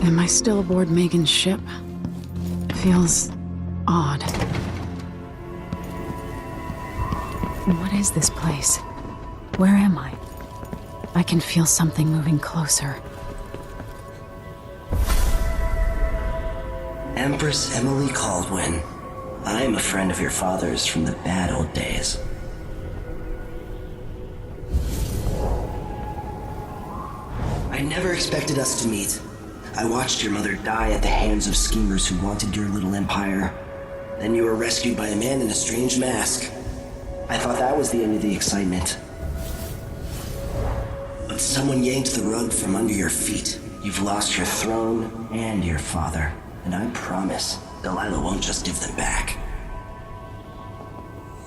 Am I still aboard Megan's ship? Feels odd. What is this place? Where am I? I can feel something moving closer. Empress Emily Caldwin. I am a friend of your father's from the bad old days. I never expected us to meet. I watched your mother die at the hands of schemers who wanted your little empire. Then you were rescued by a man in a strange mask. I thought that was the end of the excitement. But someone yanked the rug from under your feet. You've lost your throne and your father. And I promise, Delilah won't just give them back.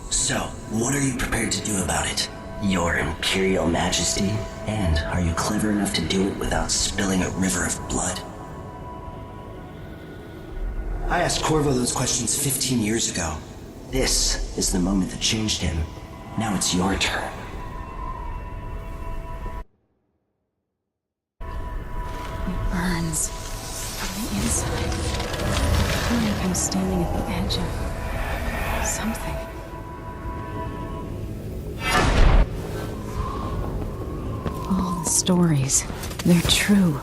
So, what are you prepared to do about it? Your Imperial Majesty? And are you clever enough to do it without spilling a river of blood? I asked Corvo those questions 15 years ago. This is the moment that changed him. Now it's your turn. It burns from the inside. I feel like I'm standing at the edge of something. All the stories, they're true.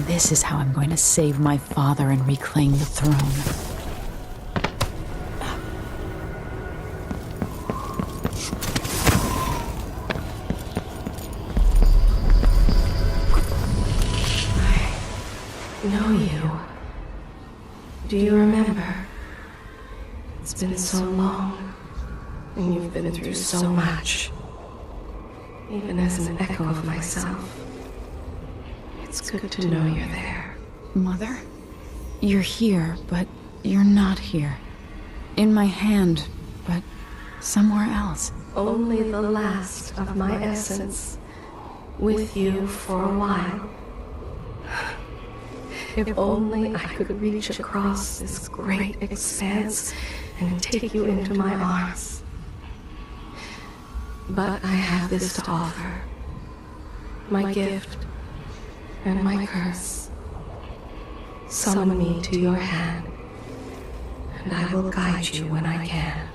This is how I'm going to save my father and reclaim the throne. Know you. Do you remember? It's been so long, and you've been through so much. Even as an echo of myself, it's good to know you're there. Mother? You're here, but you're not here. In my hand, but somewhere else. Only the last of my essence, with you for a while. If only I could reach across this great expanse and take you into my arms. But I have this to offer. My gift and my curse. Summon me to your hand, and I will guide you when I can.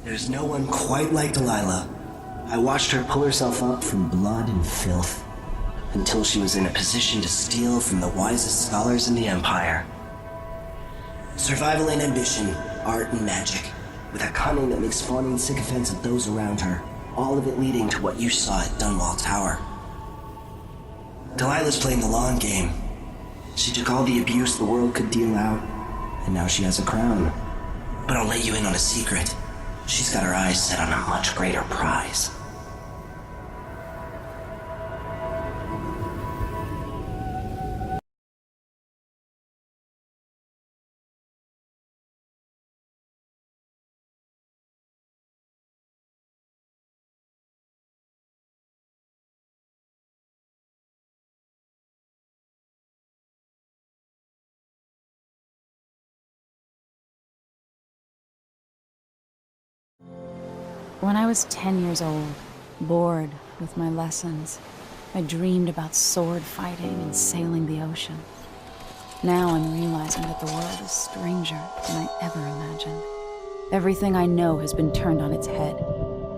There's no one quite like Delilah. I watched her pull herself up from blood and filth until she was in a position to steal from the wisest scholars in the Empire. Survival and ambition, art and magic, with a cunning that makes fawning sycophants of those around her, all of it leading to what you saw at Dunwall Tower. Delilah's playing the long game. She took all the abuse the world could deal out, and now she has a crown. But I'll let you in on a secret. She's got her eyes set on a much greater prize. When I was 10 years old, bored with my lessons, I dreamed about sword fighting and sailing the ocean. Now I'm realizing that the world is stranger than I ever imagined. Everything I know has been turned on its head,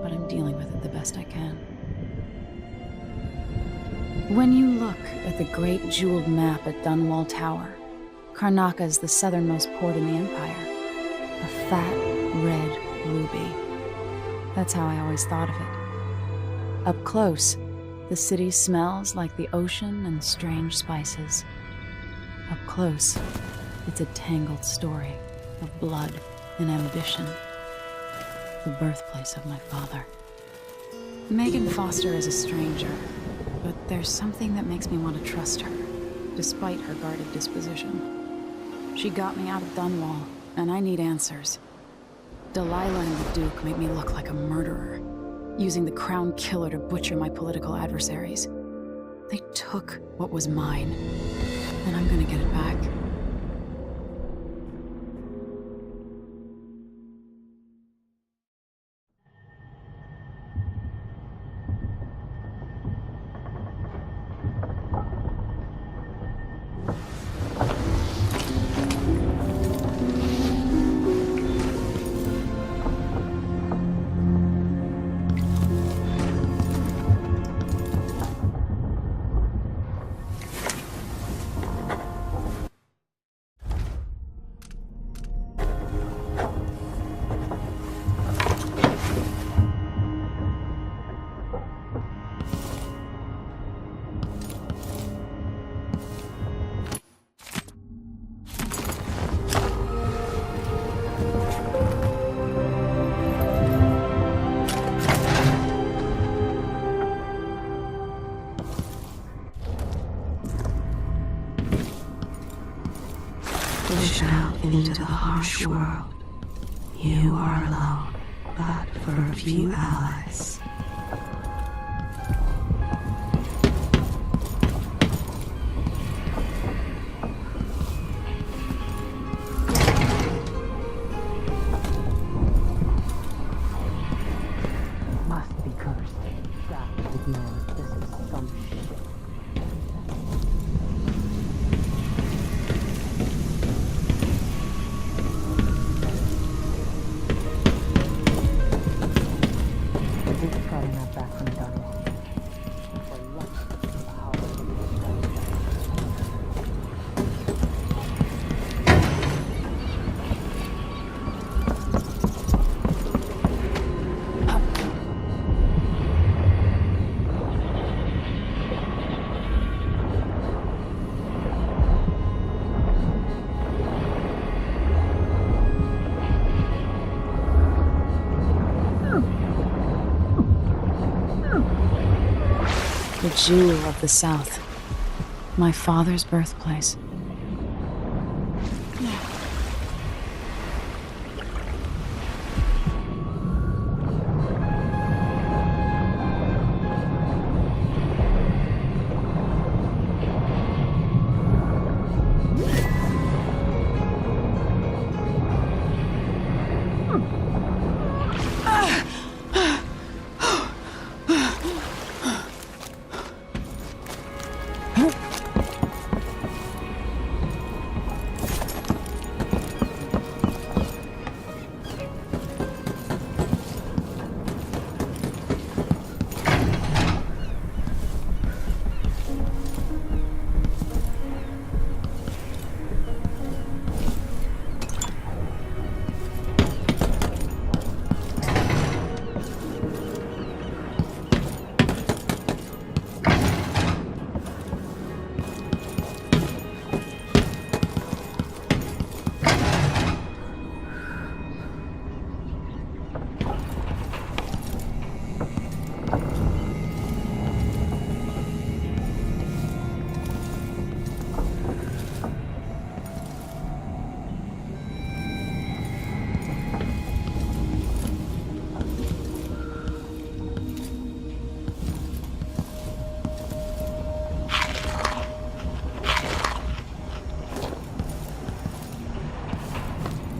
but I'm dealing with it the best I can. When you look at the great jeweled map at Dunwall Tower, Karnaca is the southernmost port in the Empire. A fat, red ruby. That's how I always thought of it. Up close, the city smells like the ocean and strange spices. Up close, it's a tangled story of blood and ambition. The birthplace of my father. Megan Foster is a stranger, but there's something that makes me want to trust her, despite her guarded disposition. She got me out of Dunwall, and I need answers. Delilah and the Duke made me look like a murderer, using the Crown Killer to butcher my political adversaries. They took what was mine, and I'm gonna get it back. Pushed out into the harsh world. You are alone, but for a few allies. Must be cursed. God would know this is some shit. The jewel of the South. My father's birthplace.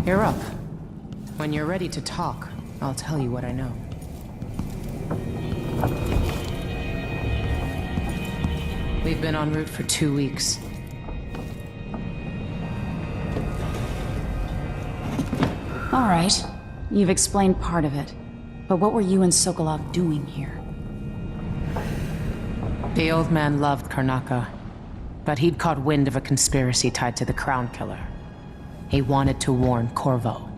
You're up. When you're ready to talk, I'll tell you what I know. We've been en route for 2 weeks. All right. You've explained part of it. But what were you and Sokolov doing here? The old man loved Karnaka, but he'd caught wind of a conspiracy tied to the Crown Killer. He wanted to warn Corvo.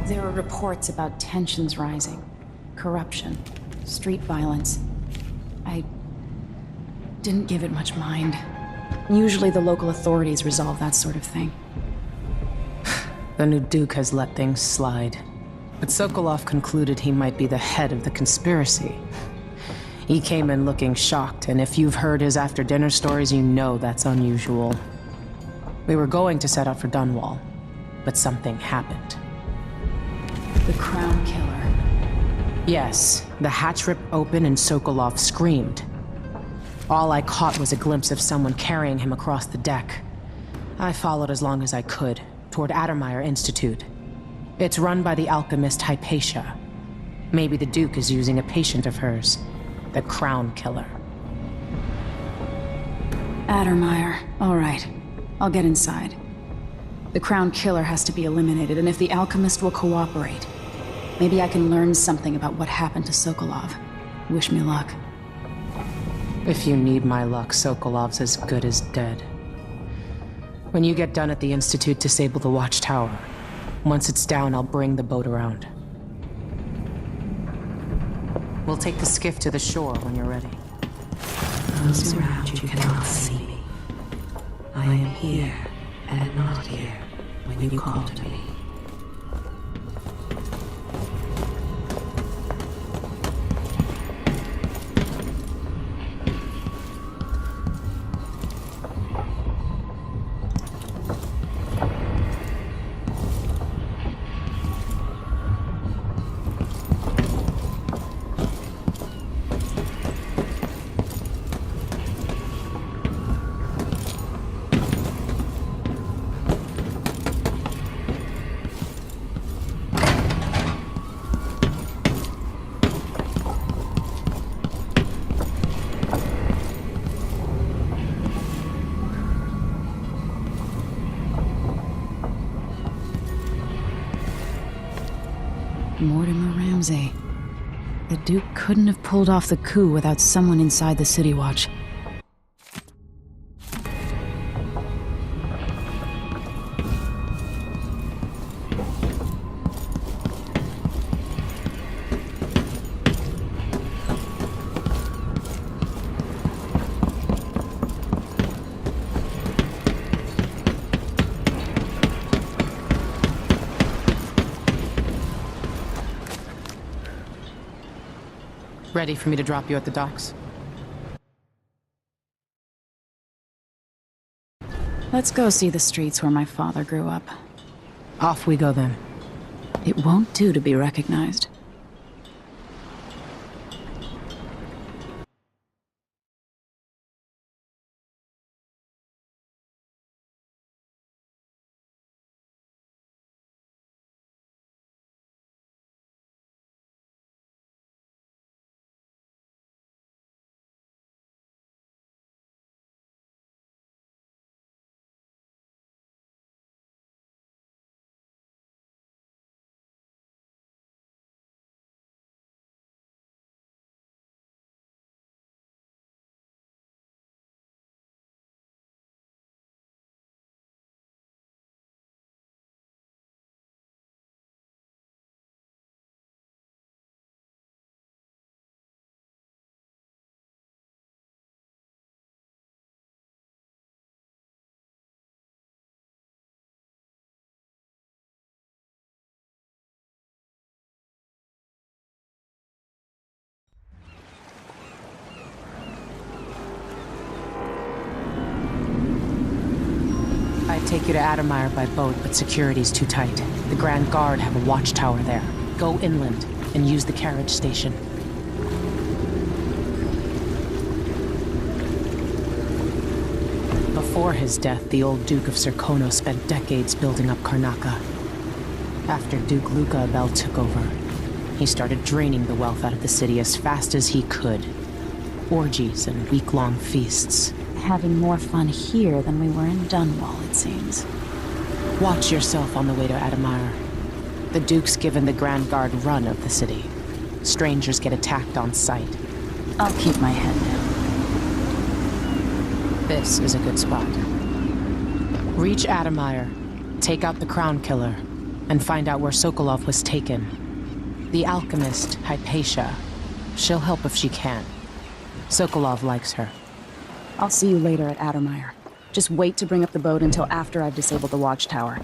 There were reports about tensions rising. corruption, street violence. I didn't give it much mind. Usually the local authorities resolve that sort of thing. The new Duke has let things slide. But Sokolov concluded he might be the head of the conspiracy. He came in looking shocked, and if you've heard his after-dinner stories, you know that's unusual. We were going to set out for Dunwall, but something happened. The Crown Killer. Yes, the hatch ripped open and Sokolov screamed. All I caught was a glimpse of someone carrying him across the deck. I followed as long as I could, toward Addermeyer Institute. It's run by the alchemist Hypatia. Maybe the Duke is using a patient of hers, the Crown Killer. Addermeyer. All right. I'll get inside. The Crown Killer has to be eliminated, and if the alchemist will cooperate, maybe I can learn something about what happened to Sokolov. Wish me luck. If you need my luck, Sokolov's as good as dead. When you get done at the Institute, disable the watchtower. Once it's down, I'll bring the boat around. We'll take the skiff to the shore when you're ready. Those around you cannot see me. I am here and not here when you call to me. Mortimer Ramsey. The Duke couldn't have pulled off the coup without someone inside the City Watch. Ready for me to drop you at the docks? Let's go see the streets where my father grew up. Off we go then. It won't do to be recognized. I'd take you to Addermeyer by boat, but security's too tight. The Grand Guard have a watchtower there. Go inland and use the carriage station. Before his death, the old Duke of Serkono spent decades building up Karnaca. After Duke Luca Abel took over, he started draining the wealth out of the city as fast as he could. Orgies and week-long feasts. Having more fun here than we were in Dunwall, it seems. Watch yourself on the way to Addermeyer. The Duke's given the Grand Guard run of the city. Strangers get attacked on sight. I'll keep my head down. This is a good spot. Reach Addermeyer, take out the Crown Killer, and find out where Sokolov was taken. The alchemist, Hypatia. She'll help if she can. Sokolov likes her. I'll see you later at Addermeyer. Just wait to bring up the boat until after I've disabled the watchtower.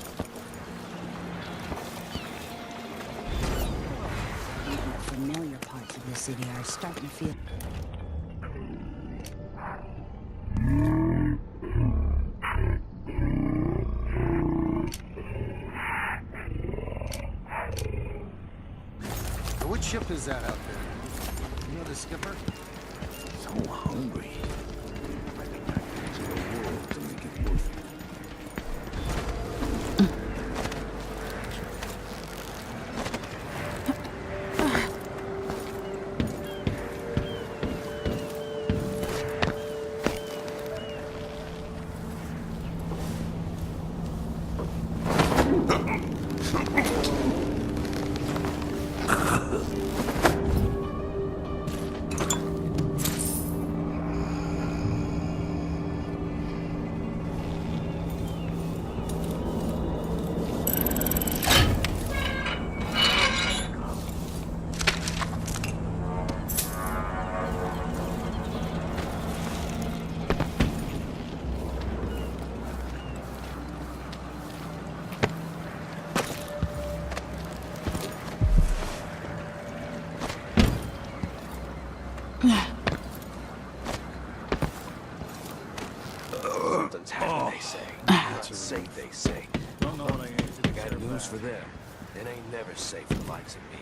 Even the familiar parts of the city are starting to feel... What ship is that out there? You know the skipper? So hungry. I think I can change the world to make it worth it. Something's happened, they say. That's a safe, they say. Don't know what I answered. I got news for them. It ain't never safe for the likes of me.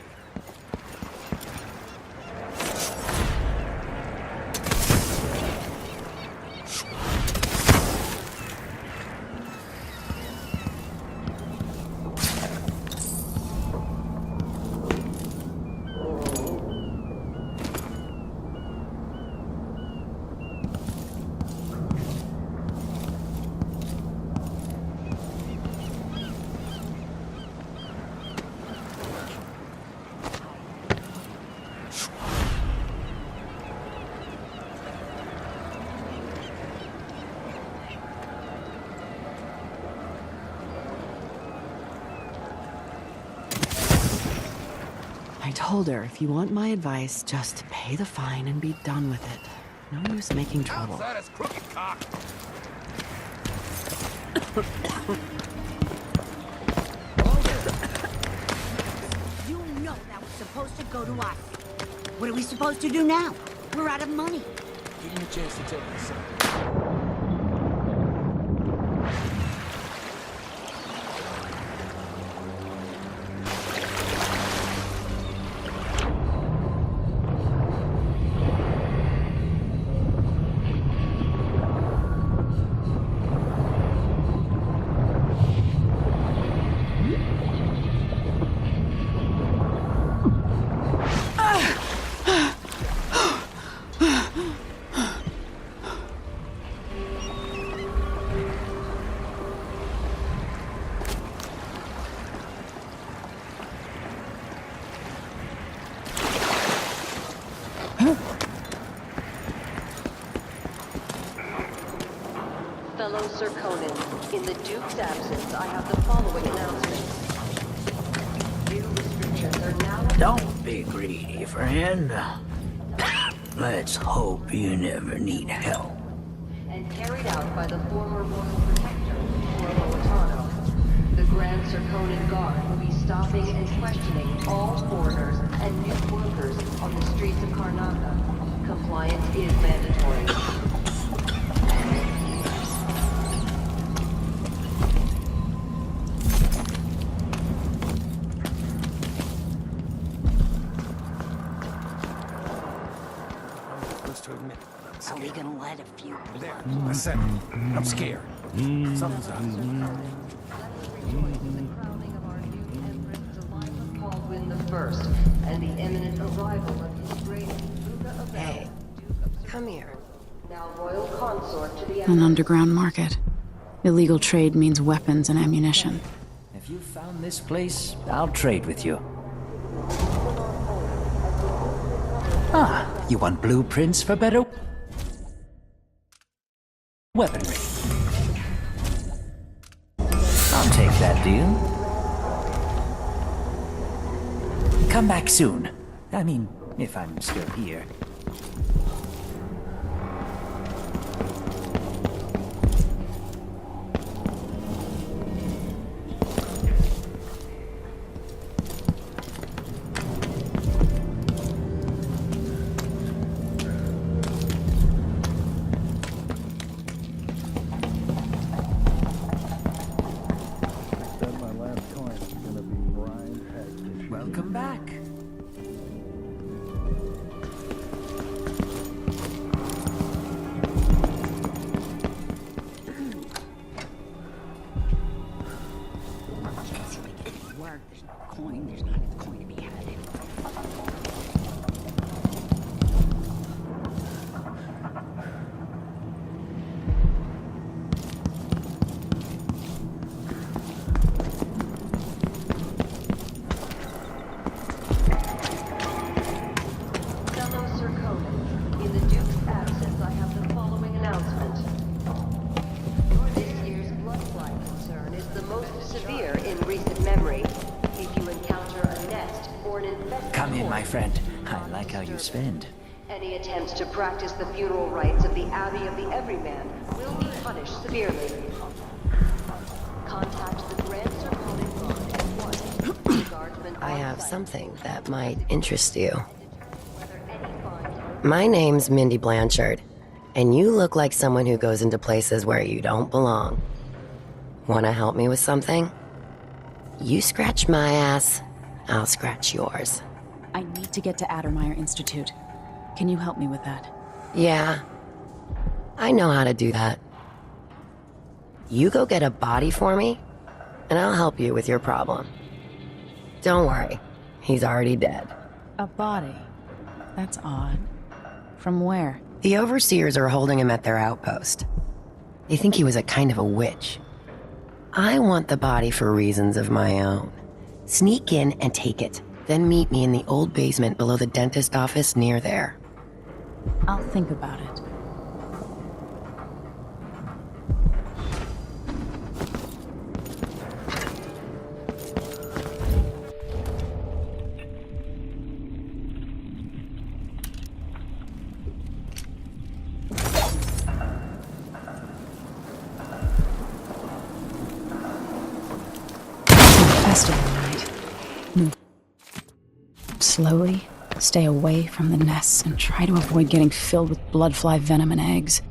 I told her, if you want my advice, just pay the fine and be done with it. No use making trouble. That is crooked cock. You know that was supposed to go to us. What are we supposed to do now? We're out of money. Give me a chance to take this up. Fellow Sir Conan, in the Duke's absence, I have the following announcement. New restrictions are now... Don't be greedy, friend. Let's hope you never need help. And carried out by the former Royal Protector, Corvo Atano. The Grand Sir Conan Guard will be stopping and questioning all foreigners and new workers on the streets of Karnaca. Compliance is mandatory. Are we gonna let a few... There, I said it. I'm scared. Something's up. Celebrating the crowning of our new Empress Delilah Baldwin the First and the imminent arrival of His Grace Luca of Hey, come here. now Royal Consort to the An underground market. Illegal trade means weapons and ammunition. If you found this place, I'll trade with you. Ah, you want blueprints for better weaponry? I'll take that deal. come back soon. I mean, if I'm still here. Welcome back. Work, there's no coin, there's not enough coin to be had. Fellow Serkonan, in the Duke's absence, I have the following announcement. This year's bloodfly concern is the most severe in recent memory. If you encounter a nest or an infested Come in, corpse, my friend. I like how you spend. any attempts to practice the funeral rites of the Abbey of the Everyman will be punished severely. Contact the Grand Serkonan Guard at once. Guardsmen I have on site. something that might interest you. Whether any fines My name's Mindy Blanchard, and you look like someone who goes into places where you don't belong. Wanna help me with something? You scratch my ass, I'll scratch yours. I need to get to Addermeyer Institute. Can you help me with that? Yeah, I know how to do that. You go get a body for me, and I'll help you with your problem. Don't worry, he's already dead. A body? That's odd. From where? The overseers are holding him at their outpost. They think he was a kind of a witch. I want the body for reasons of my own. Sneak in and take it, then meet me in the old basement below the dentist office near there. I'll think about it. Festival night. Move slowly, stay away from the nests, and try to avoid getting filled with bloodfly venom and eggs.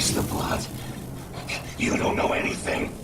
taste the blood. You don't know anything.